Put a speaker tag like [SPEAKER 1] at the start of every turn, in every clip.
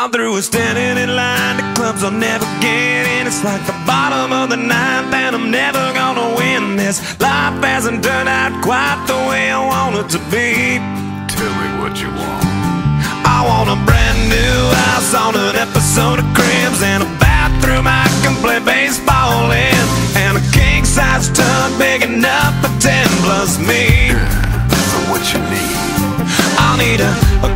[SPEAKER 1] I'm through with standing in line to clubs I'll never get in. It's like the bottom of the ninth and I'm never gonna win this. Life hasn't turned out quite the way I want it to be.
[SPEAKER 2] Tell me what you want.
[SPEAKER 1] I want a brand new house on an episode of Cribs, and a bathroom I can play baseball in, and a king-size tub big enough for 10 plus me.
[SPEAKER 2] So what you need?
[SPEAKER 1] I'll need a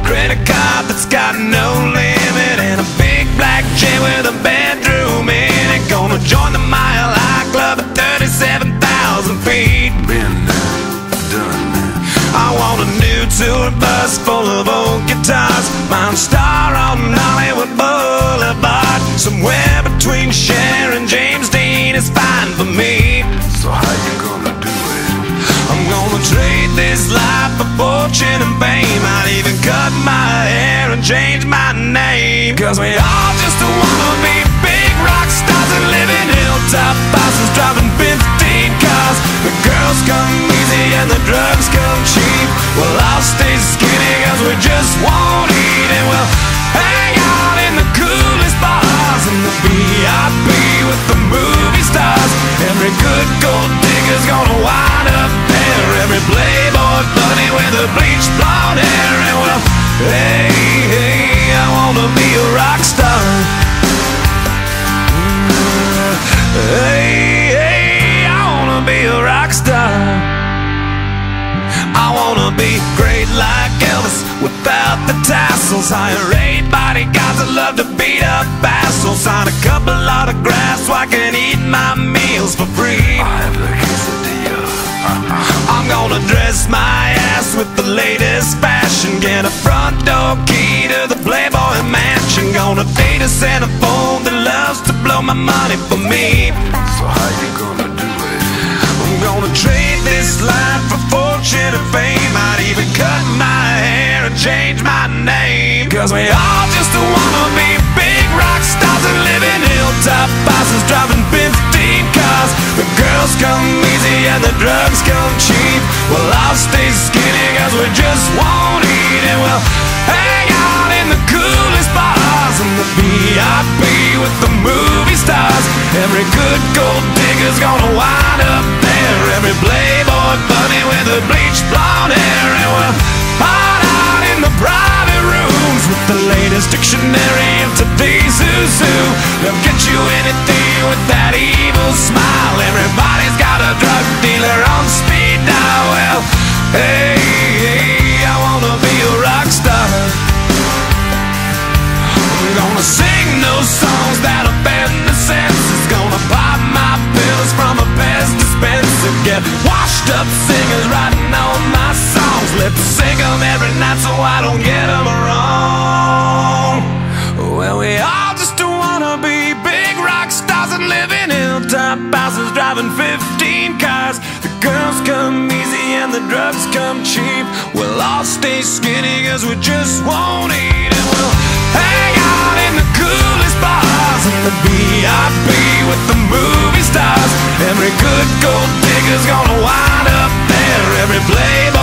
[SPEAKER 1] credit card that's got no limit, and a big black chair with a bedroom in it. Gonna join the Mile High Club at 37,000 feet.
[SPEAKER 2] Been done.
[SPEAKER 1] I want a new tour bus full of old guitars, Mine Star on Hollywood Boulevard. Somewhere between Cher and James Dean is fine for me.
[SPEAKER 2] So how you gonna do it?
[SPEAKER 1] I'm gonna trade this life for fortune and fame. I'd even cut my hair and change my name, 'cause we all just wanna be big rock stars and live in hilltop houses, driving 15 cars. The girls come easy and the drugs come cheap. Well, I'll stay skinny 'cause we just won't eat, and we'll hang out in the coolest bars I wanna be great like Elvis without the tassels. Hire 8 bodyguards that love to beat up assholes. Sign a couple autographs so I can eat my meals for free.
[SPEAKER 2] I have the quesadilla.
[SPEAKER 1] I'm gonna dress my ass with the latest fashion. Get a front door key to the Playboy Mansion. Gonna date a centerfold that loves to blow my money for me.
[SPEAKER 2] So how you gonna do it?
[SPEAKER 1] I'm gonna trade this life for fortune and fame. I'd even cut my hair and change my name. Cause we all just wanna be big rock stars and live in hilltop houses, driving 15 cars. The girls come easy and the drugs come cheap. Well, I'll stay skinny cause we just won't eat. And we'll hang out in the coolest bars and the VIP with the movie stars. Every good gold digger's gonna wind up there. Every playboy bunny with the bleached blonde hair. And we'll hide out in the private rooms with the latest dictionary of today's who's who. They'll get you anything with that evil smile. Everybody's got a drug dealer on speed dial. Well, hey, I wanna be a rock star. I'm gonna sing those songs that offend the senses. Gonna pop my pills from a Pez dispenser. Get washed up singers writing all my songs. Lip sync them every night so I don't get them wrong. Well, we all just wanna be big rock stars and live in hilltop houses, driving 15 cars. The girls come easy and the drugs come cheap. We'll all stay skinny cause we just won't eat. And we'll hang out in the coolest bars and the VIP with the movie stars. Every good gold digger's gonna wind up there. Every playboy